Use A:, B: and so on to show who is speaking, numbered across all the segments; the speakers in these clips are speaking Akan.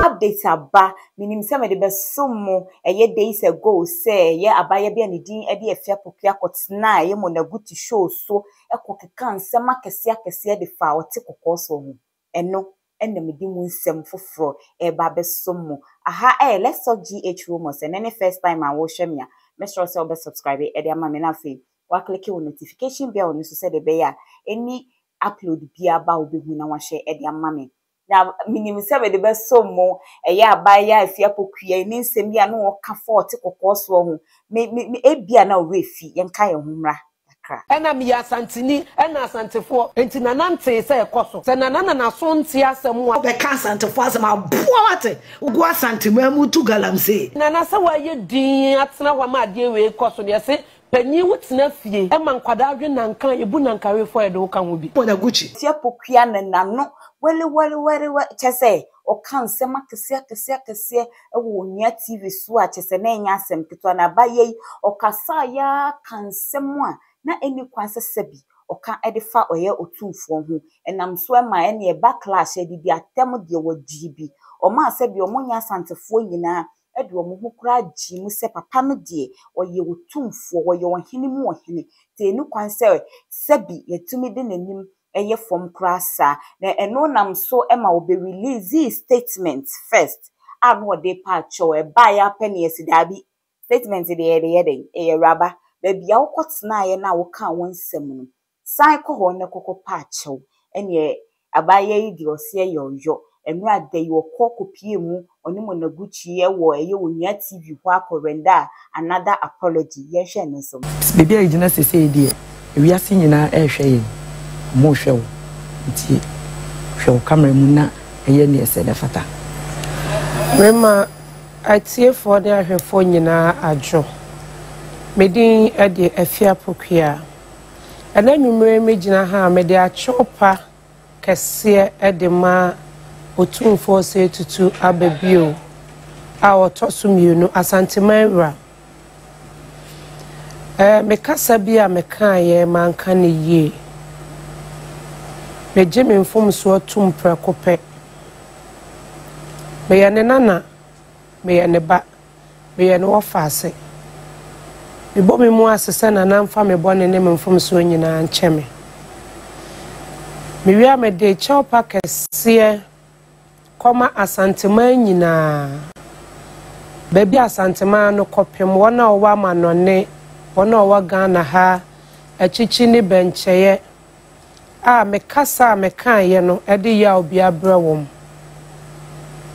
A: Update aba minim se me de besomo eye days ago say ye abaye bia ne din e de afia pokua kotena ye monaguti show so ekokeka nsem akese de fa ote kokoso ho eno enne me di mu nsem foforo e ba besomo aha let's talk GH rumors and any first time I will share me make sure say obe subscribe e de ama me na fe wa click on notification bell no so say de be ya any upload bia ba obehu na wa share e de ama me na minim se be de besomo eye abaya afia pokua ni nsem bia no wo ka forte kokoso ho me ebia na orefi yenka ye humra
B: ena mi asantini ena asantefo enti nanante se ekoso se nanana na so nti asem wa
C: be ka asantefo asem aboa wate ugu asantema mu tu galamse
B: nana se wa ye din atena wa ma de we ekoso de se panyi wutena fie e man kwada adwe nankan ebu nankare fo e de wo kan wo bi
C: bona guchi
A: afia pokua nano wele chese o kan se makese e wo nya TV so a chese na enya asem keto na baye o kasa ya kan semu a na eni kwanse sebi o kan edifa oye otumfo ho enam so ma ene e backlash edidi atem de wo GB o ma sebi o monya santefo nyina ede o mo hokura gi mu se papa no de oye otumfo oye ohene mu ohene te eni kwanse sebi yetumi de nanim eye from krasa na eno nam so ema obe release statement first abo de pacho e baya penny esidabi statement de e raba baby a wokotena ye na wo kan wonsem no san ko ho ne kokko pacho ene abaye yi di ose yoyo enu ade yi okokopie mu oni monaguchi ye wo eye onya TV ho akorenda another apology ye hwe no so
D: baby a gina sese die ewiase nyina ehwe ye mo hwe wo nti hwe camera mu na eye ne ese da fata
B: mema atie for the ahwefo nyina adwo medin ede afia pokua ananwumre megina ha mede achopa kese ede ma otumfo se tutu ababio a otoso mienu asantemanwura mekasa bia mekaye manka ne ye meje memfom so atumpra kope me ne nana me ne ba me ne wofase me bo me mu asese na namfa me bone ne memfom so nyina ncheme me wia me de chopa kese koma asantema nyina baby asantema no kopem wona owa manone wona owa Ghana ha achichi ni bencheye me kasa me kan ye no ede ya obi abra wom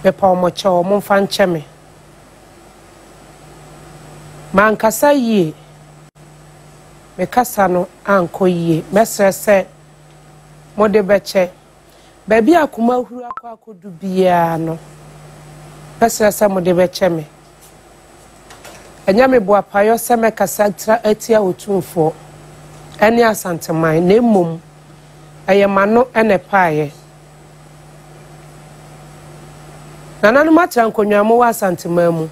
B: me pa omoche o momfa ncheme man kasa yi me kasa no anko yi mesese mode beche baby akuma huru akodu bia no mesese mode beche me enya me bo apayo se me kasa tra atia otumfo ene asanteman na emom ayemano ene paaye nananu matra nkonwamo wa asantemamu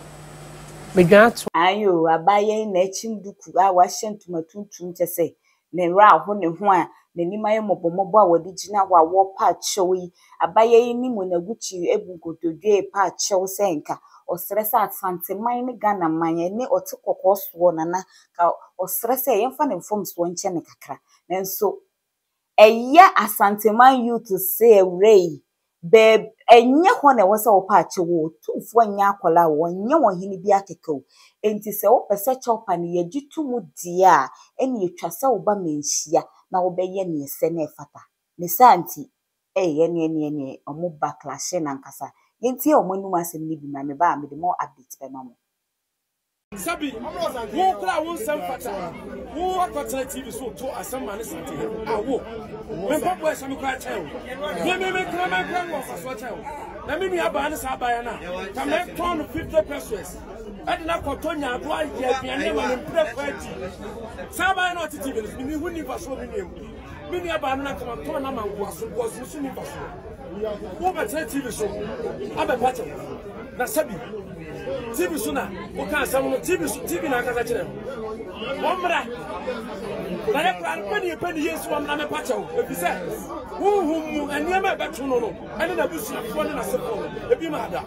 B: medwanto
A: ayo abaye na chimduku a washentuma tuntum chese ne ra ho ne ho a nanimaye mobomobo a wodi gina wa wo pa chewi abaye ni monaguchi ebugododwe pa chew senka osresa asanteman ne Ghana manye ne otekokoso nana ka osresa yemfa ne mfom so nche ne kakra nenso eya asanteman you to say ray be enye ho na wo se wo pa chewo tumfo anya akola wo nye wo hini bi akekau enti se wo pese chopa ne yagitumu dia eni etwa se wo ba menhia na wo beye ne ese na efata ne santi ye ne omo backlash na nkasa yenti omo num asem ni bi na me ba me de more updates be mamo
E: Sabi, who cry won't send fata. Who are TV so to a some man is something. I will. When Papa is some cry tell. Let me make my grandma for tell. Let me have a Sabayana. Come and turn 50 pesos. I did not continue to write yet. Be a name and prepare. Sabayana to TV. We wouldn't even show me. Many abandoned come and turn a man was soon. Who but TV so? I'm a pattern. Nasabi. TV suna o kan sam no TV na kasa kire womra na ya pani yesu womra me pa chawo e bi se mu aniema beto no ene na busu fo ne na sepo e bi ma da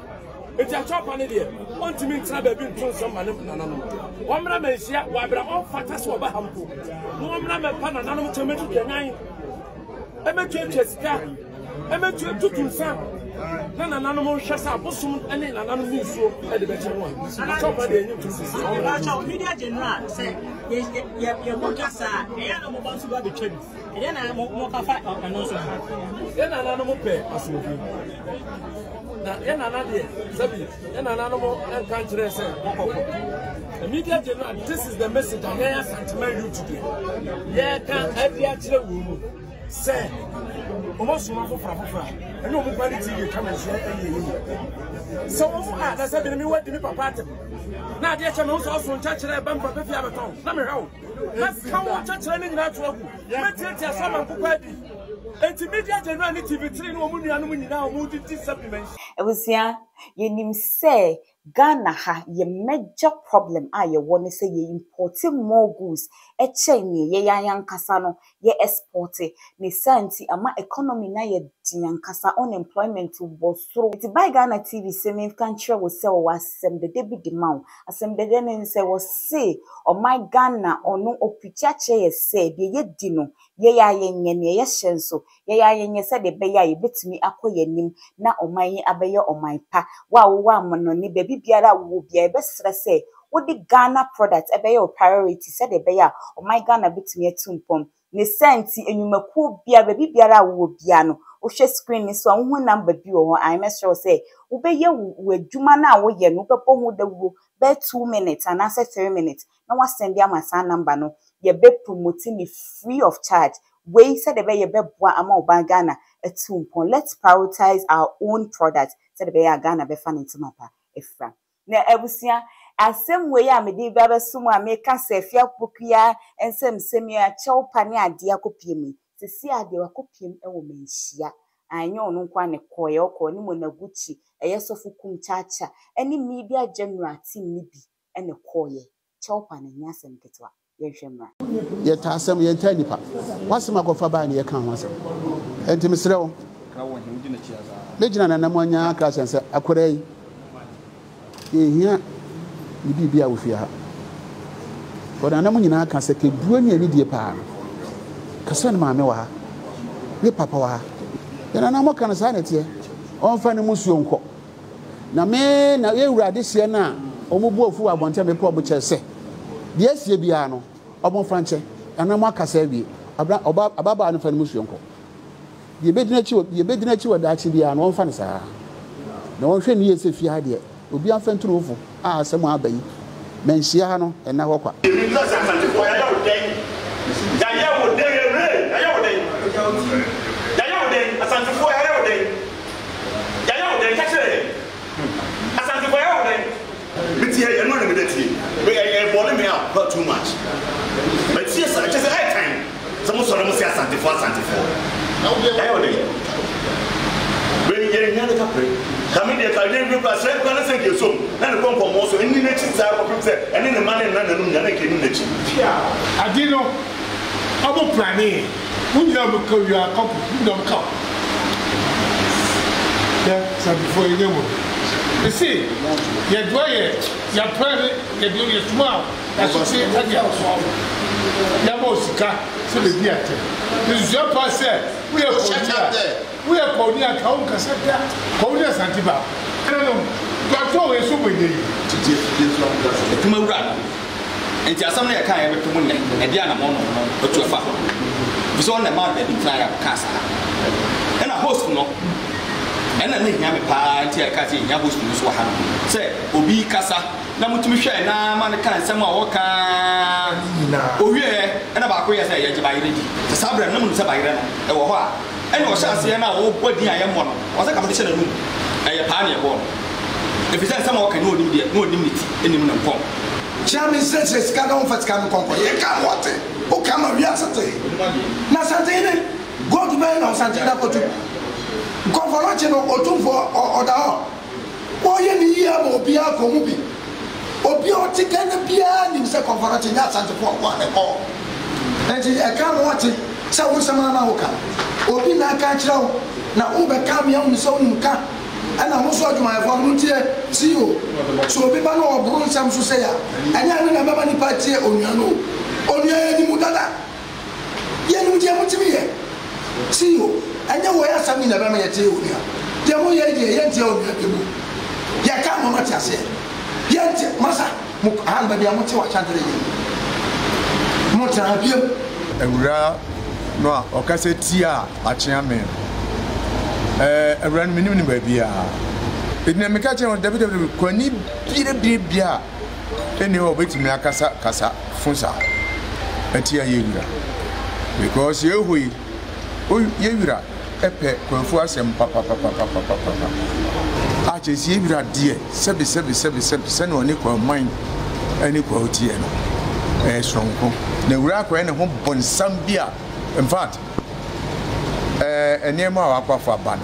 E: e ti a chopa ne de on timi ntra ba bi ntun so ma ne nana no womra me hia wa bra on fata so ba hampo womra me pa nana no chemetu de nyan e me twetwe sika e me tutu nsa na nana no hwe sa bosum ene nana no nsuo e de be kire ho a chopa de enyu tutu si
F: o media general say ye mo kasa e ya no mo ba so ba be twem e na mo ka fa no so
E: e nana no mo pe asofi na e nana de sabi e nana no mo en kan kire se kokoko the media general, this is the message I hear sentiment you today. Yeah, can every actually woman say almost one for and no quality you come and share. So, that's a bit what the papa. Now, the channels also touch a bump of the Fiabaton. Let me know. Let's come on, touch running that trouble. Let's take some quality. And to media general, TV3 woman now moved to supplements.
A: It was here, you say. Ghana ha ye major problem a ye wone say ye importing more goods e chain ye yankasa no ye export ni santi ama economy na ye yankasa unemployment was through it by Ghana TV same country was say wasem the debit demand asem the den say was say o my Ghana ono opichache ye say be ye dino ye ya yenye ne ye hyenso ye ya yenye say de be ya ye betumi akoye nim na o my abeye o my pa wa mono ni baby biara wo bia be stress wo di Ghana products ebe your priority said ebe ya o my Ghana bitumi etumpom ne senti enyumaku bia baby biara wo bia no wo hwe screen ni so hu number bi wo I make sure say wo be ye wo adwuma na wo ye no bepɔ hu da wo be 2 minutes and after 3 minutes na wa send ya masa number no ye be promoting me free of charge we said ebe ye be boa ama oba Ghana etumpom. Let's prioritize our own products said ebe ya Ghana be fan into mapa efra na ebusia asem we ya me di baba sumu ameka sefia pokia ensem semia chawpa ne ade akopiem sisi ade wakopiem ewo menhia anyo ono kwa ne koye okọ ni monaguchi eyesofu kum chacha eni media general team ni bi ene koye chawpa ne nyasem ketwa yehwemra
G: ye tasem ye ntanipa wasem akofa ba ne ye kan ho asem entimsrewo ka wo him gina chiaza legina na namonya krasense akorai ehia ni bibia wo fia ha oda na munyina aka se ke duo ni ani die pa kasa na maame wa ha ne papa wa ha yana na mo kan sa na tie on fa ne musuo nko na me na ye wurade hye na omubu ofu abonte me po obuchese de asie bia no obon franche ana mo aka sa wie ababa no fa ne musuo nko ye bedina chi wada chi bia no on fa ne sa na on hwe ni ye se fia de obi afentrofu a asem abayi menhia ha no ena hɔ kwa
H: too much. But yes, I just high time. Someone saw them say Santifo. When you're in another country, come in there, I didn't remember. I said, "I'm saying you so." Then the company also, and in the next time, and in the money, and then came in the cheap.
I: Yeah, I didn't know. I'm planning. We don't because you are couple. We don't come. Yeah, Santifo, you know. You see, you're doing it. You're planning. You're doing it tomorrow. That's what I'm saying. Yamosika, so the theater. This is your person. We are there. We are calling a town Cassetta, calling us Antiba. I don't know. But always so many. To my brother. And just some I can't ever to Monday, and Diana Mono, but to a father. It's on the market in Flyer Casa. And a host no. And I think I'm a party, I can't see Yabus to Swaham. Say, Obi Casa. Na mutumisha na man kan sama woka owie na ba ko yesa ye jiba yiri te sabra na mun saba yiri no e wo ho a ene o chance na wo bodi aye mo no o se ka mde chene no e pa na e bo e fi sama woka no onim de no onim niti enim na mpom chami sese ska don fat kam konko ye ka wote o kama wi asate na sante ne go to be na sante da ko tu ko folo che no o tu fo o da o ye ni ya mo bia ko mu bi
J: obi o ti gana bia nim se conference nya asante po kwa ne ko enti e ka mo wate se wo sama na wo ka obi na ka kira wo na wo be ka me am so nim ka ana ho so adwuma e fo no tie si o so obi ba no oburu nsam so se ya anya ne na baba ni party onua no onua ni mu dada ye ni mu je mu timi ye si o anya wo ya sami na baba ye tie onua je mo ye je ye tie onua ke mu ya ka mo mati ase ye tie masa mu han ba bia mo tie wa chantere ye mo tra bia
K: ewura no a okase tia achia me ewura no minim ni ba bia edina me ka chen David kwani bia eni o betimi akasa funsa atia yewura because yehui o yewura epe kwanfu asem papa a chesi yewura de sebi se no ne kwa man ani kwa otie no sonko na wura kwa ne ho bonsam bia in fact enema wa akwafa ban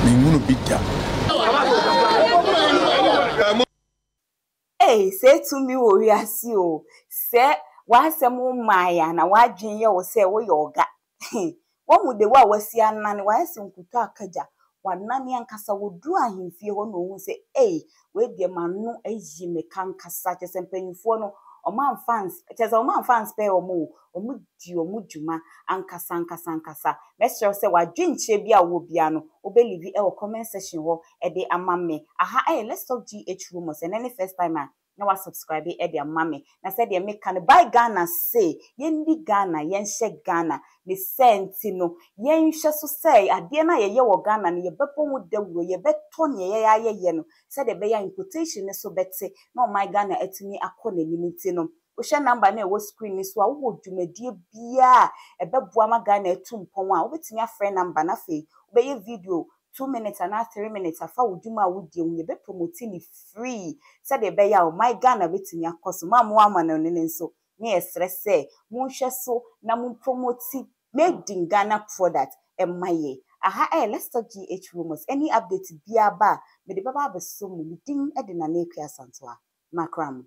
K: ni ngunu bidda
A: say to me wo wiase o say wa asem maya na wa dwen ye wo say wo yoga wo mu de wa wasi anane wa asem kuto akaja wanane ankasa wodu ahemfie ho no hu say we de manu ayi me kankasa che sempanyfo no oman fans cheza oman fans pe omu di omu djuma ankasa mesho say wadwinche bia wo bia no obelivi e wo comment section ho e de amame aha let's talk GH rumors and any first time na wa subscribe e de amame na say de make kan buy Ghana say yendi Ghana yenhye Ghana ne senti no yenhye so say ade na ye wo Ghana ne ye bepo mu dawuro ye beto ne ye no say de be ya importation so bete na my Ghana etimi akọ na limiti no ohwe number na e wo screen ni so a wo dwumadie bia e beboa ma Ghana etumpon a wo betimi afre number na fe wo be ye video 2 minutes and 3 minutes afa wuduma wudie wo ye be promote ni free say de be ya o my Ghana betimi akoso ma mo ama na ne nso ne esrese mo hwe so na mo promote made in Ghana product emaye aha let's talk GH rumors any update bia ba me de baba beso mu din e de na na akua santoa makram